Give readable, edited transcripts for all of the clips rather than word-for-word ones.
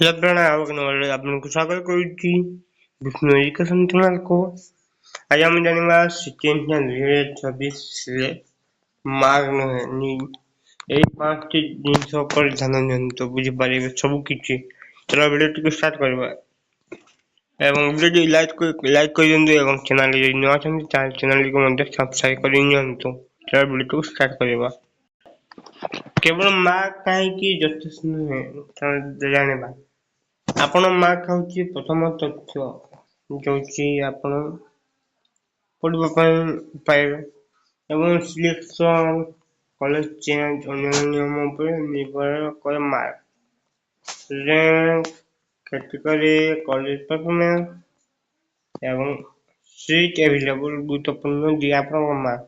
Labrana ଆପଣଙ୍କୁ ସ୍ୱାଗତ କରୁଛି ବିଷ୍ଣୁ ଏଜୁକେସନ ଚ୍ୟାନେଲକୁ। ଆଜି ଆମେ ଜାଣିବା ସେକେଣ୍ଡ 2024ରେ ମାର୍କ ନୁହେଁ ଏଇ 5ଟି ଜିନିଷ ଉପରେ ଧ୍ୟାନ ଦିଅନ୍ତୁ, ବୁଝିପାରିବେ ସବୁ କିଛି। ଚलो ଭିଡ଼ିଓଟିକୁ ଷ୍ଟାର୍ଟ କରିବା ଏବଂ ଭିଡ଼ିଓଟି ଲାଇକ୍ କରିଦିଅନ୍ତୁ ଏବଂ ଚ୍ୟାନେଲରେ ଯଦି ନୂଆ ଅଛନ୍ତି ତାହେଲେ ଚ୍ୟାନେଲଟିକୁ ମଧ୍ୟ ସବସ୍କ୍ରାଇବ କରି ନିଅନ୍ତୁ। ଚलो ଭିଡ଼ିଓଟିକୁ ଷ୍ଟାର୍ଟ କରିବା। କେବଳ ମାର୍କ କାହିଁକି ଯଥେଷ୍ଟ ନୁହେଁ ଜାଣିବା। ଆପଣ ମାର୍କ ହେଉଛି ପ୍ରଥମ ତଥ୍ୟ ଯୋଉଠି ଆପଣ ପଢିବା ପାଇଁ ପାଇବେ ଏବଂ ସିଲେକ୍ସନ, କଲେଜ ଚେଞ୍ଜ, ଅନ୍ୟାନ୍ୟ ନିୟମ ଉପରେ ନିର୍ଭର କରେ mark. Rank, category, college performance ଏବଂ ସିଟ୍ ଆଭେଲେବୁଲ ଗୁରୁତ୍ୱପୂର୍ଣ୍ଣ ଦିଏ ଆପଣଙ୍କ ମାର୍କ।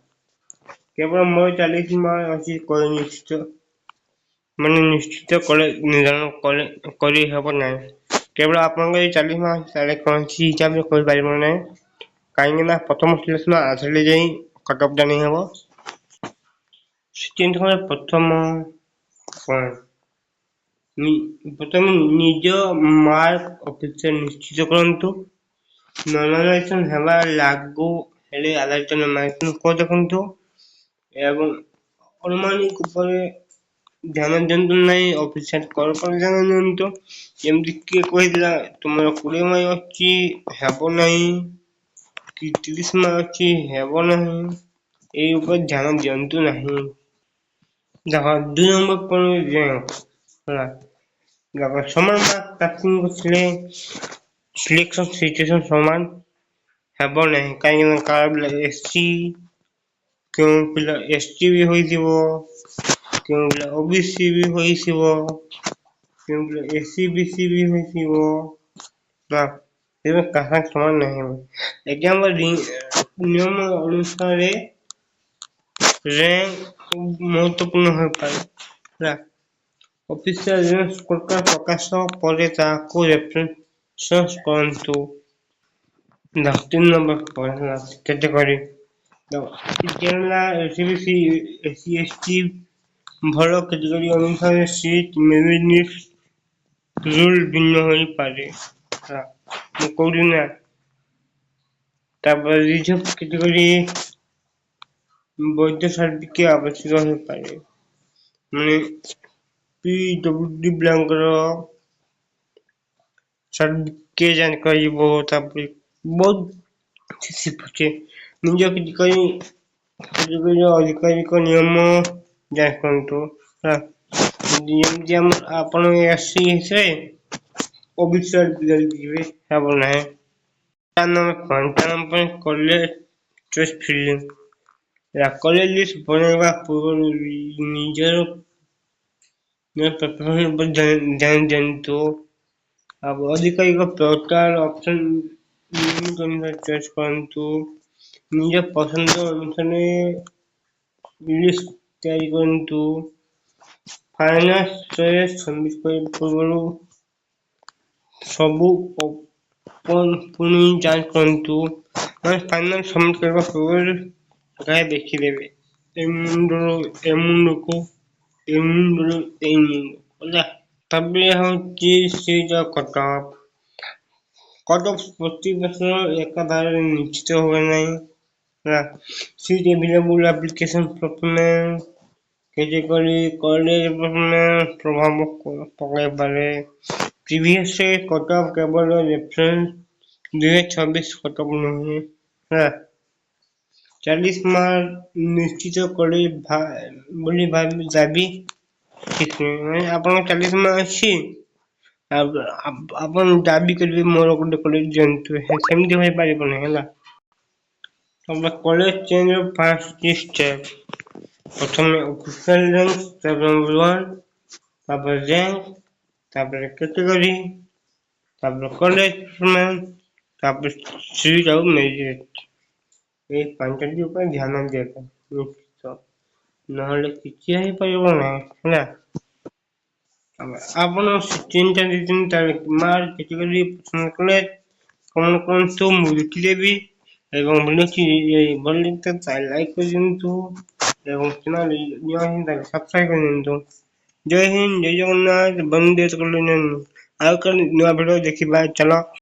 କେବଳ ମୋର 40 ମାର୍କ ଅଛି କଲେଜ ନିଶ୍ଚିତ କଲେଜ ନିର୍ଦ୍ଧାରଣ କରିହେବ ନାହିଁ। କେବଳ ଆପଣଙ୍କ ଏଇ 40 ମାର୍କ ତାହେଲେ କୌଣସି ହିସାବରେ କରିପାରିବ ନାହିଁ, କାହିଁକି ନା ପ୍ରଥମ ସିଲେକ୍ସନ ଆସିଲେ ଯାଇ କଟ୍ ଅଫ୍ ଜାଣି ହେବ। ସେଥିପାଇଁ ପ୍ରଥମ ପ୍ରଥମେ ନିଜ ମାର୍କ ଅଫିସିଆଲ ନିଶ୍ଚିତ କରନ୍ତୁ। ନୋମିନେସନ ହେବା ଲାଗୁ ହେଲେ ଆଧାରିତ ନୋମିନେସନ କୋड ଦେଖନ୍ତୁ ଏବଂ ଅନୁମାନିକ ଉପରେ ଧ୍ୟାନ ଦିଅନ୍ତୁ ନାହିଁ, ଅଫିସିଆଲ କଲ୍ पर ଧ୍ୟାନ ଦିଅନ୍ତୁ। ଯେମିତି କିଏ କହିଥିଲା ତୁମର 20 ମାର୍କ ଅଛି ହେବ ନାହିଁ, କି 30 ମାର୍କ ଅଛି ହେବ ନାହିଁ, ଏଇ ଉପରେ ଧ୍ୟାନ ଦିଅନ୍ତୁ ନାହିଁ। ଦେଖ 2 ନମ୍ବର ପଏଣ୍ଟ ହେଲା, ଦେଖ ସମାନ ମାର୍କ ପ୍ରାପ୍ତିଙ୍କ ଥିଲେ ସିଲେକ୍ସନ ସିଚୁଏସନ ସମାନ ହେବ ନାହିଁ, କାହିଁକି ନା କାହାର ପିଲା SC, କେଉଁ ପିଲା ST ବି ହୋଇଥିବ, କେଉଁ ପିଲା OBC ବି ହୋଇଥିବ, କେଉଁ ପିଲା SC BC ବି ହୋଇଥିବ ନା, ତେବେ କାହା ସମାନ ନାହିଁ। ଏକ୍ସାମ୍ ନିୟମ ଅନୁସାରେ ର୍ୟାଙ୍କ ମହତ୍ୱପୂର୍ଣ୍ଣ ହୋଇପାରେ ହେଲା। ଅଫିସିଆଲ ର୍ୟାଙ୍କ ସ୍କୋରକାର୍ଡ ପ୍ରକାଶ ପରେ ତାହାକୁ ରେଫରେନ୍ସ କରନ୍ତୁ। 3 number point category, general, SC ST ଭଲ କ୍ୟାଟେଗୋରୀ ଅନୁସାରେ ସିଟ୍ ମେରିଟ୍ ରୁଲ୍ ଭିନ୍ନ ହୋଇପାରେ। ମୁଁ କହୁଛି ନା, ତାପରେ ରିଜର୍ଭ କ୍ୟାଟେଗୋରୀ ବୈଧ ସାର୍ଟିଫିକେଟ ଆବଶ୍ୟକ ହୋଇପାରେ, ମାନେ PWD ପିଲାଙ୍କର ସାର୍ଟିଫିକେଟ ଜାରି କରିବ। ତାପରେ ବହୁତ ନିଜ କ୍ୟାଟେଗୋରୀ ଅଧିକାରିକ ନିୟମ ଯାଞ୍ଚ କରନ୍ତୁ। ଯେମିତି ଆପଣ SC ହେଇଥିବେ OBC ସାର୍ଟିଫିକେଟ ହେବ ନାହିଁ। 4 number college choice filling, college list ବନେଇବା ପୂର୍ବରୁ ନିଜର ପ୍ରେଫରେନ୍ସ ଉପରେ ଧ୍ୟାନ ଦିଅନ୍ତୁ। ଅଧିକାରିକ ପୋର୍ଟାଲ ଅପସନ ଚଏସ୍ କରନ୍ତୁ। ନିଜ ପସନ୍ଦ ଅନୁସାରେ ଲିଷ୍ଟ ତିଆରି କରନ୍ତୁ। ଫାଇନାଲ ଚଏସ୍ ସବମିଟ୍ କରିବା ପୂର୍ବରୁ ସବୁ ପୁଣି ଯାଞ୍ଚ କରନ୍ତୁ। ଫାଇନାଲ ସବମିଟ୍ କରିବା ପୂର୍ବରୁ ଦେଖିଦେବେ ଏ ମୁଣ୍ଡରୁ ଏ ମୁଣ୍ଡକୁ, ଏ ମୁଣ୍ଡରୁ ଏ ମୁଣ୍ଡ ହେଲା। ତାପରେ ହଉଛି ସିଟ୍ କଟ୍ ଅଫ୍। ପ୍ରତି ବର୍ଷ ଏକାଧାରରେ ନିଶ୍ଚିତ ହୁଏ ନାହିଁ ହେଲା। Seat available application performance category, college performance ପ୍ରଭାବ ପକାଇପାରେ। ପ୍ରିଭିୟସ୍ କଟ୍ ଅଫ୍ କେବଳ ରେଫରେନ୍ସ 2026 କଟ୍ ଅଫ୍ ନୁହେଁ ହେଲା। 40 ମାର୍କ ନିଶ୍ଚିତ କରି ବୋଲି ଦାବି ଠିକ୍ ନୁହେଁ। ମାନେ ଆପଣଙ୍କ 40 ମାର୍କ ଅଛି, ଆପଣ ଦାବି କରିବେ ମୋର ଗୋଟେ କଲେଜ ଦିଅନ୍ତୁ, ସେମିତି ହୋଇପାରିବ ନାହିଁ ହେଲା। କଲେଜ ଚେଞ୍ଜ 5ଟି ଷ୍ଟେପ୍, ପ୍ରଥମେ ଅଫିସିଆଲ ର୍ୟାଙ୍କ, ତାପରେ 1, ତାପରେ ର୍ୟାଙ୍କ, ତାପରେ କ୍ୟାଟେଗୋରୀ, ତାପରେ କଲେଜ ପରଫରମାନ୍ସ, ତାପରେ ସିଟ୍ ଆଉ ମେରିଟ୍। ଏଇ 5ଟି ଉପରେ ଧ୍ୟାନ ଦିଅନ୍ତୁ ନିଶ୍ଚିତ, ନହେଲେ କିଛି ହେଇପାରିବ ନାହିଁ ହେଲା। ଆପଣ ଚିନ୍ତା ମାର୍କ କ୍ୟାଟେଗୋରୀ ପସନ୍ଦ କଲେ କଣ କରନ୍ତୁ, ମୁଁ ଲେଖିଦେବି ଏବଂ ଭିଡ଼ିଓଟି ଲାଇକ୍ କରିଦିଅନ୍ତୁ ଏବଂ ଚ୍ୟାନେଲ ସବସ୍କ୍ରାଇବ କରିଦିଅନ୍ତୁ। ଜୟ ହିନ୍ଦ, ଜୟ ଜଗନ୍ନାଥ, ବନ୍ଦେ ମାତରମ୍। ଆଉ କଣ ନୂଆ ଭିଡିଓ ଦେଖିବା ଚାଲ।